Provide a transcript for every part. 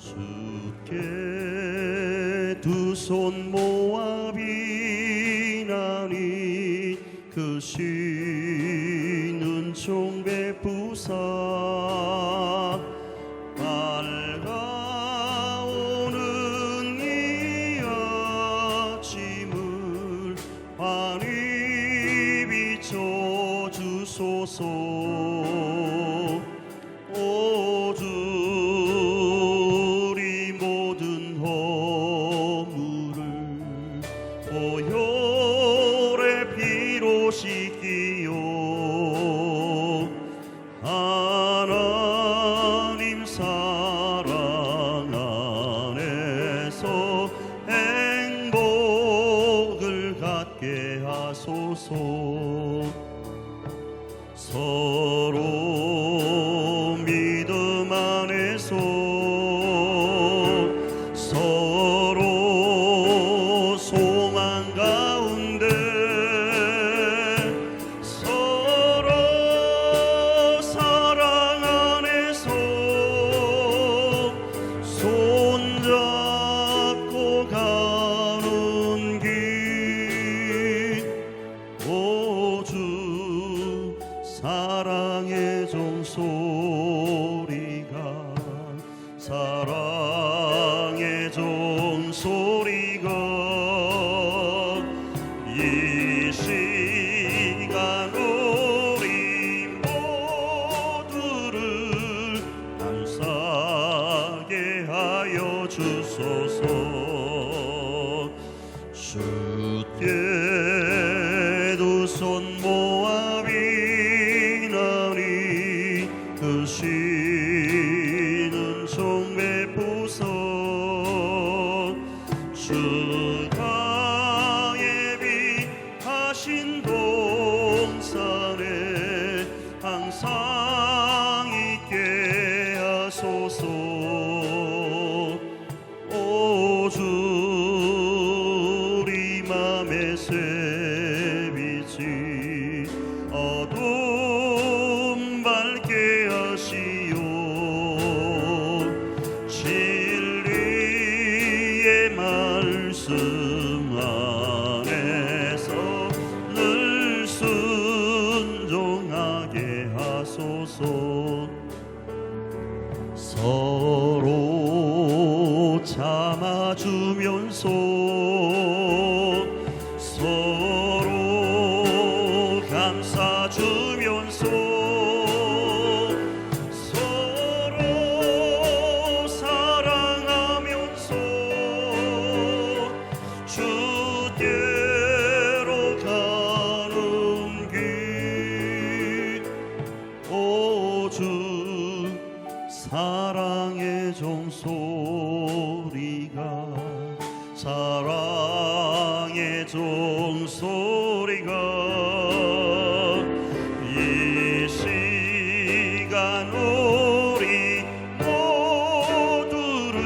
주께 두 손 모아 비나니 그 쉬는 총 베푸사 밝아오는 이 아침을 환히 비춰주소서. 하나님 사랑 안에서 행복을 갖게 하소서. 서로 믿음 안에서 서로 소망 가운데 손잡고 가는 길, 오 주 사랑의 종소리가 사랑의 종소리가 이 시간 우리 모두를 감사하게 하여 주소서. 주께 두 손 모아 비나니 그 쉬는 종 베푸사 주가 예비하신 동산에 항상 있게 하소서. 오 주 우리 맘의 새빛이 어둠 밝게 하시오. 진리의 말씀 안에서 늘 순종하게 하소서. 서로 참아주면서 서로 감싸주면서 서로 사랑하면서 주께로 가는 길, 오 주 사랑의 종소리가 사랑의 종소리가 이 시간 우리 모두를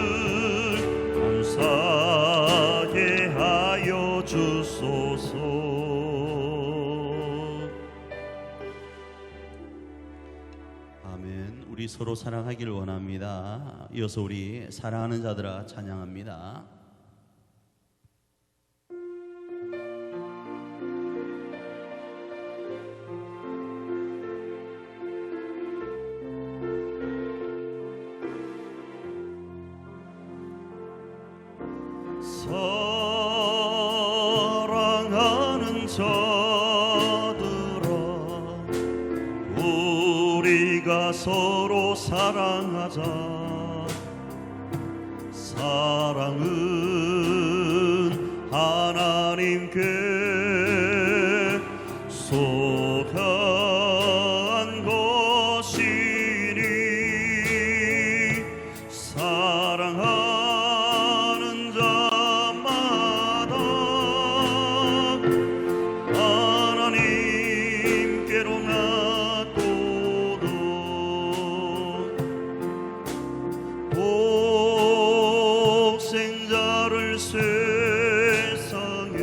감사하게 하여 주소서. 아멘. 우리 서로 사랑하기를 원합니다. 이어서 우리 사랑하는 자들아 찬양합니다. 사랑하는 자들아 우리가 서로 사랑하자. 사랑은 하나님께 속한 것이니 사랑하는 자마다 하나님께로 낫도록 복생자를 세상에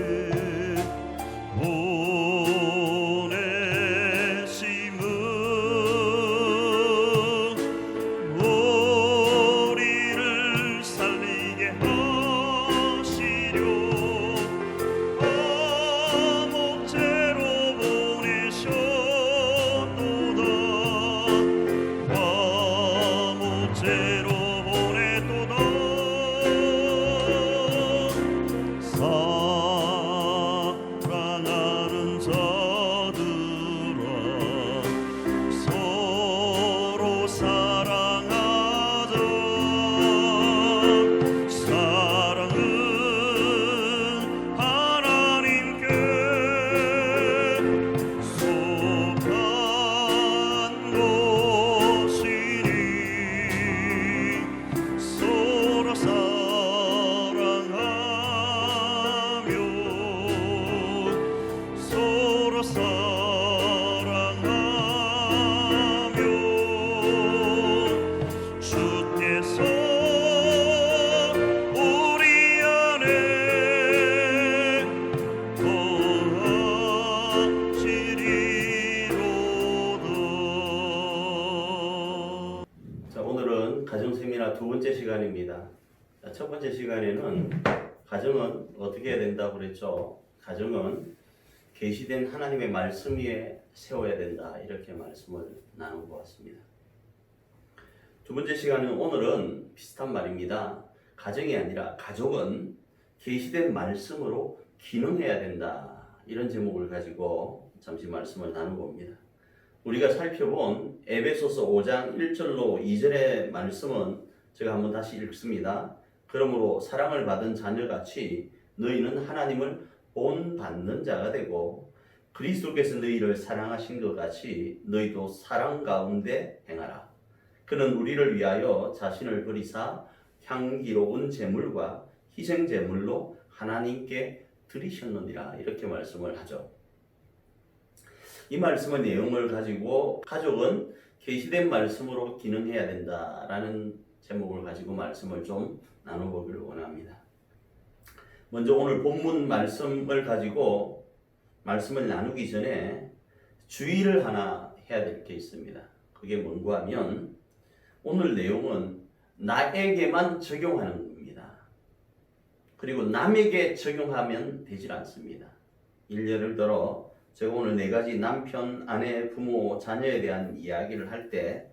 시간이나 두 번째 시간입니다. 첫 번째 시간에는 가정은 어떻게 해야 된다고 그랬죠? 가정은 계시된 하나님의 말씀 위에 세워야 된다. 이렇게 말씀을 나눠보았습니다. 두 번째 시간은 오늘은 비슷한 말입니다. 가정이 아니라 가족은 계시된 말씀으로 기능해야 된다. 이런 제목을 가지고 잠시 말씀을 나눠봅니다. 우리가 살펴본 에베소서 5장 1절로 2절의 말씀은 제가 한번 다시 읽습니다. 그러므로 사랑을 받은 자녀같이 너희는 하나님을 본받는 자가 되고 그리스도께서 너희를 사랑하신 것 같이 너희도 사랑 가운데 행하라. 그는 우리를 위하여 자신을 버리사 향기로운 제물과 희생 제물로 하나님께 드리셨느니라. 이렇게 말씀을 하죠. 이 말씀의 내용을 가지고 가족은 계시된 말씀으로 기능해야 된다라는 제목을 가지고 말씀을 좀 나눠보기를 원합니다. 먼저 오늘 본문 말씀을 가지고 말씀을 나누기 전에 주의를 하나 해야 될 게 있습니다. 그게 뭔가 하면 오늘 내용은 나에게만 적용하는 겁니다. 그리고 남에게 적용하면 되질 않습니다. 예를 들어 제가 오늘 4가지 남편, 아내, 부모, 자녀에 대한 이야기를 할 때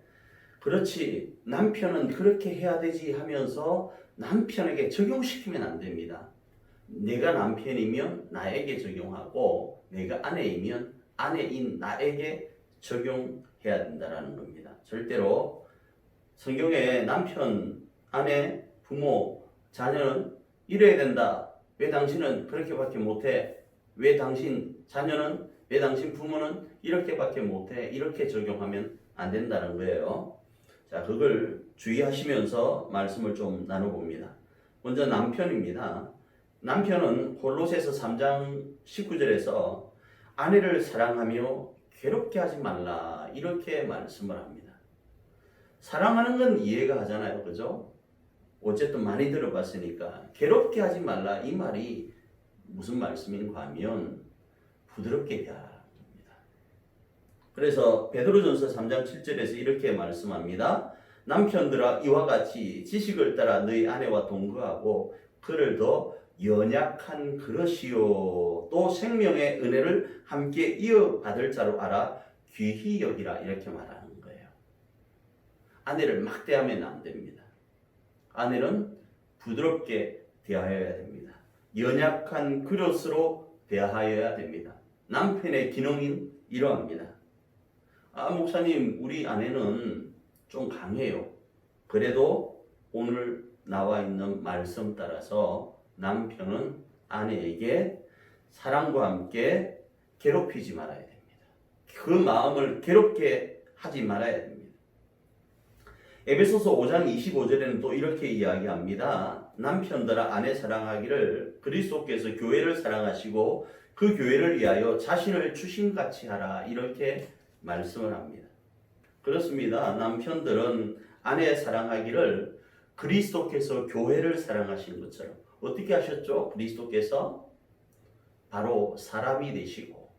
그렇지 남편은 그렇게 해야 되지 하면서 남편에게 적용시키면 안 됩니다. 내가 남편이면 나에게 적용하고 내가 아내이면 아내인 나에게 적용해야 된다는 겁니다. 절대로 성경에 남편, 아내, 부모, 자녀는 이래야 된다. 왜 당신은 그렇게밖에 못해? 왜 당신 자녀는 왜 당신 부모는 이렇게밖에 못해? 이렇게 적용하면 안 된다는 거예요. 자, 그걸 주의하시면서 말씀을 좀 나눠봅니다. 먼저 남편입니다. 남편은 골로새서 3장 19절에서 아내를 사랑하며 괴롭게 하지 말라 이렇게 말씀을 합니다. 사랑하는 건 이해가 하잖아요. 그죠? 어쨌든 많이 들어봤으니까 괴롭게 하지 말라 이 말이 무슨 말씀인가 하면 부드럽게 대하라. 그래서 베드로전서 3장 7절에서 이렇게 말씀합니다. 남편들아 이와 같이 지식을 따라 너희 아내와 동거하고 그를 더 연약한 그릇이요 또 생명의 은혜를 함께 이어받을 자로 알아 귀히 여기라 이렇게 말하는 거예요. 아내를 막 대하면 안 됩니다. 아내는 부드럽게 대하여야 됩니다. 연약한 그릇으로 대하여야 됩니다. 남편의 기능은 이러합니다. 목사님 우리 아내는 좀 강해요. 그래도 오늘 나와 있는 말씀 따라서 남편은 아내에게 사랑과 함께 괴롭히지 말아야 됩니다. 그 마음을 괴롭게 하지 말아야 됩니다. 에베소서 5장 25절에는 또 이렇게 이야기합니다. 남편들아 아내 사랑하기를 그리스도께서 교회를 사랑하시고 그 교회를 위하여 자신을 주신같이 하라 이렇게 말씀을 합니다. 그렇습니다. 남편들은 아내 사랑하기를 그리스도께서 교회를 사랑하신 것처럼 어떻게 하셨죠? 그리스도께서 바로 사람이 되시고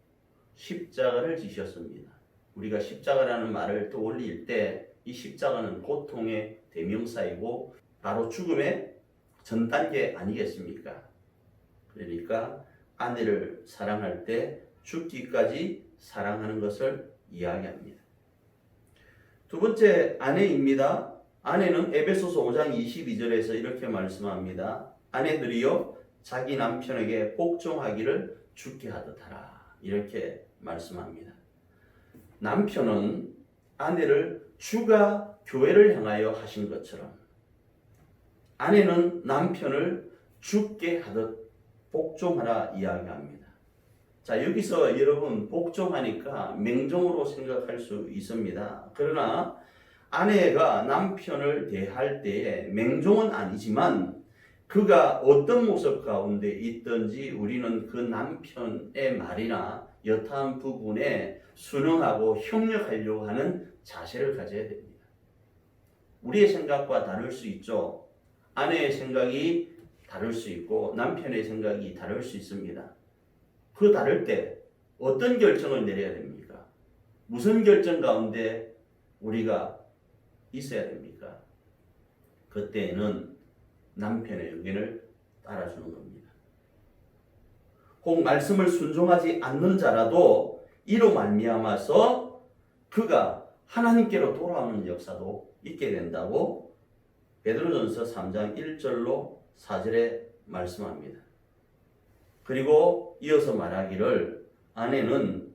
십자가를 지셨습니다. 우리가 십자가라는 말을 떠올릴 때 이 십자가는 고통의 대명사이고 바로 죽음의 전 단계 아니겠습니까? 그러니까 아내를 사랑할 때 죽기까지 사랑하는 것을 이야기합니다. 두 번째 아내입니다. 아내는 에베소서 5장 22절에서 이렇게 말씀합니다. 아내들이여 자기 남편에게 복종하기를 주께 하듯 하라 이렇게 말씀합니다. 남편은 아내를 주가 교회를 향하여 하신 것처럼 아내는 남편을 주께 하듯 복종하라 이야기합니다. 자, 여기서 여러분 복종하니까 맹종으로 생각할 수 있습니다. 그러나 아내가 남편을 대할 때에 맹종은 아니지만 그가 어떤 모습 가운데 있든지 우리는 그 남편의 말이나 여타한 부분에 순응하고 협력하려고 하는 자세를 가져야 됩니다. 우리의 생각과 다를 수 있죠. 아내의 생각이 다를 수 있고 남편의 생각이 다를 수 있습니다. 그 다를 때 어떤 결정을 내려야 됩니까? 무슨 결정 가운데 우리가 있어야 됩니까? 그때에는 남편의 의견을 따라주는 겁니다. 혹 말씀을 순종하지 않는 자라도 이로 말미암아서 그가 하나님께로 돌아오는 역사도 있게 된다고 베드로전서 3장 1절로 4절에 말씀합니다. 그리고 이어서 말하기를 아내는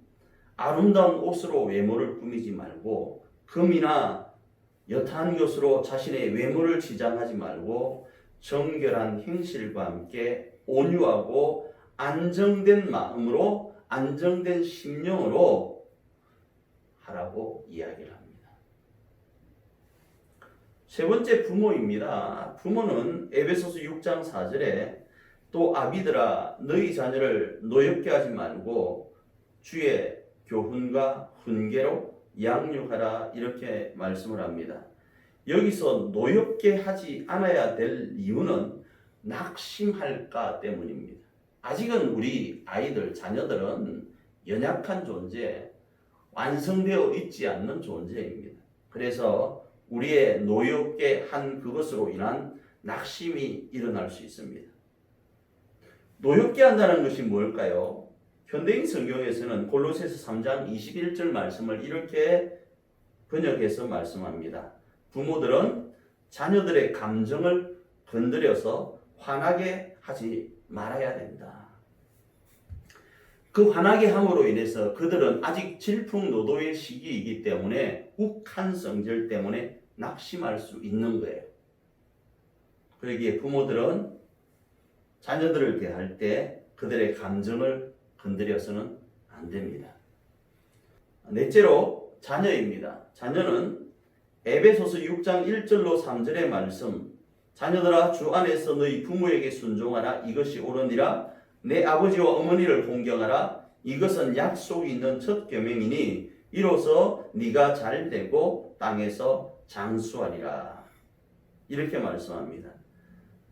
아름다운 옷으로 외모를 꾸미지 말고 금이나 여타한 것으로 자신의 외모를 지장하지 말고 정결한 행실과 함께 온유하고 안정된 마음으로 안정된 심령으로 하라고 이야기를 합니다. 세 번째 부모입니다. 부모는 에베소서 6장 4절에 또 아비들아 너희 자녀를 노엽게 하지 말고 주의 교훈과 훈계로 양육하라 이렇게 말씀을 합니다. 여기서 노엽게 하지 않아야 될 이유는 낙심할까 때문입니다. 아직은 우리 아이들, 자녀들은 연약한 존재, 완성되어 있지 않는 존재입니다. 그래서 우리의 노엽게 한 그것으로 인한 낙심이 일어날 수 있습니다. 노엽게 한다는 것이 뭘까요? 현대인 성경에서는 골로새서 3장 21절 말씀을 이렇게 번역해서 말씀합니다. 부모들은 자녀들의 감정을 건드려서 화나게 하지 말아야 된다. 그 화나게 함으로 인해서 그들은 아직 질풍노도의 시기이기 때문에 욱한 성질 때문에 낙심할 수 있는 거예요. 그러기에 부모들은 자녀들을 대할 때 그들의 감정을 건드려서는 안 됩니다. 넷째로 자녀입니다. 자녀는 에베소서 6장 1절로 3절의 말씀 자녀들아 주 안에서 너희 부모에게 순종하라 이것이 옳으니라 내 아버지와 어머니를 공경하라 이것은 약속이 있는 첫 계명이니 이로써 네가 잘되고 땅에서 장수하리라 이렇게 말씀합니다.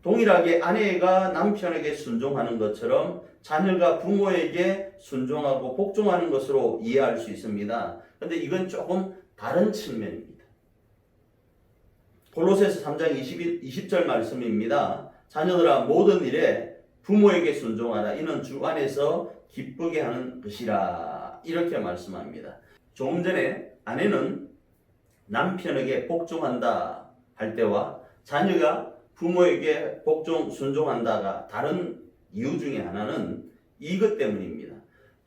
동일하게 아내가 남편에게 순종하는 것처럼 자녀가 부모에게 순종하고 복종하는 것으로 이해할 수 있습니다. 그런데 이건 조금 다른 측면입니다. 골로새서 3장 20절 말씀입니다. 자녀들아 모든 일에 부모에게 순종하라. 이는 주 안에서 기쁘게 하는 것이라. 이렇게 말씀합니다. 조금 전에 아내는 남편에게 복종한다 할 때와 자녀가 부모에게 복종, 순종한다가 다른 이유 중에 하나는 이것 때문입니다.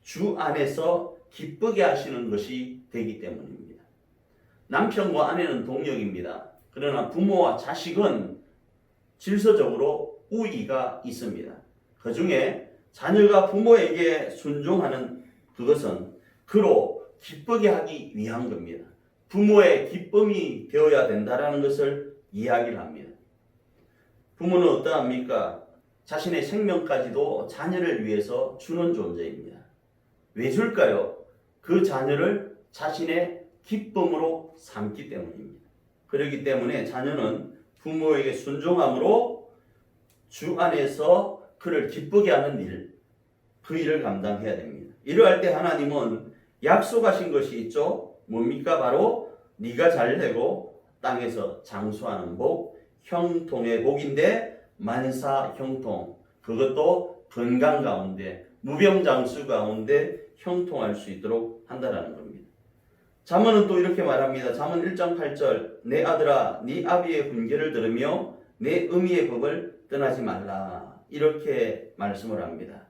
주 안에서 기쁘게 하시는 것이 되기 때문입니다. 남편과 아내는 동력입니다. 그러나 부모와 자식은 질서적으로 우위가 있습니다. 그 중에 자녀가 부모에게 순종하는 그것은 그로 기쁘게 하기 위한 겁니다. 부모의 기쁨이 되어야 된다는 것을 이야기를 합니다. 부모는 어떠합니까? 자신의 생명까지도 자녀를 위해서 주는 존재입니다. 왜 줄까요? 그 자녀를 자신의 기쁨으로 삼기 때문입니다. 그렇기 때문에 자녀는 부모에게 순종함으로 주 안에서 그를 기쁘게 하는 일, 그 일을 감당해야 됩니다. 이러할 때 하나님은 약속하신 것이 있죠. 뭡니까? 바로 네가 잘되고 땅에서 장수하는 복, 형통의 복인데 만사 형통, 그것도 건강 가운데 무병장수 가운데 형통할 수 있도록 한다라는 겁니다. 잠언은 또 이렇게 말합니다. 잠언 1장 8절 내 아들아 네 아비의 훈계를 들으며 내 의미의 법을 떠나지 말라 이렇게 말씀을 합니다.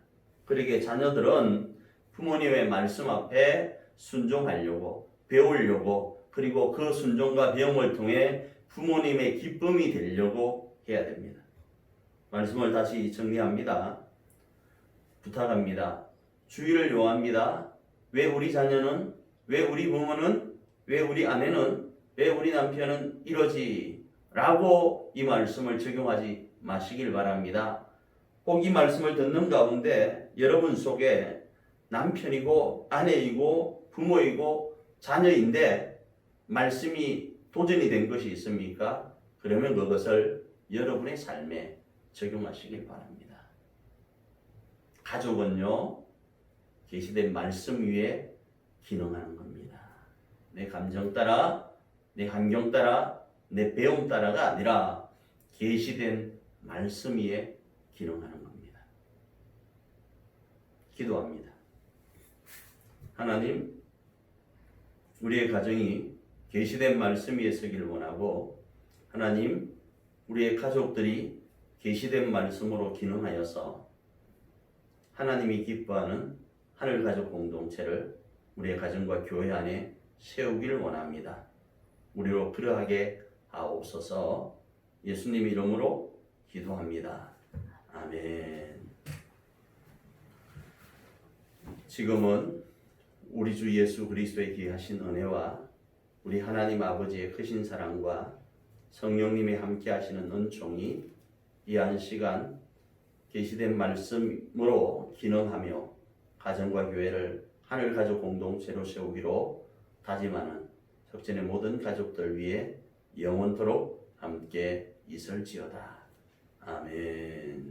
그러기에 자녀들은 부모님의 말씀 앞에 순종하려고 배우려고 그리고 그 순종과 배움을 통해 부모님의 기쁨이 되려고 해야 됩니다. 말씀을 다시 정리합니다. 부탁합니다. 주의를 요합니다. 왜 우리 자녀는, 왜 우리 부모는, 왜 우리 아내는, 왜 우리 남편은 이러지? 라고 이 말씀을 적용하지 마시길 바랍니다. 꼭 이 말씀을 듣는 가운데 여러분 속에 남편이고 아내이고 부모이고 자녀인데 말씀이 도전이 된 것이 있습니까? 그러면 그것을 여러분의 삶에 적용하시길 바랍니다. 가족은요, 계시된 말씀 위에 기능하는 겁니다. 내 감정 따라, 내 환경 따라, 내 배움 따라가 아니라 계시된 말씀 위에 기능하는 겁니다. 기도합니다. 하나님, 우리의 가정이 계시된 말씀 위에 서기를 원하고, 하나님, 우리의 가족들이 계시된 말씀으로 기능하여서 하나님이 기뻐하는 하늘가족 공동체를 우리의 가정과 교회 안에 세우기를 원합니다. 우리로 그러하게 하옵소서. 예수님 이름으로 기도합니다. 아멘. 지금은 우리 주 예수 그리스도의 귀하신 은혜와 우리 하나님 아버지의 크신 사랑과 성령님이 함께 하시는 은총이 이 한 시간 계시된 말씀으로 기능하며 가정과 교회를 하늘가족 공동체로 세우기로 다짐하는 석전의 모든 가족들 위해 영원토록 함께 있을지어다. 아멘.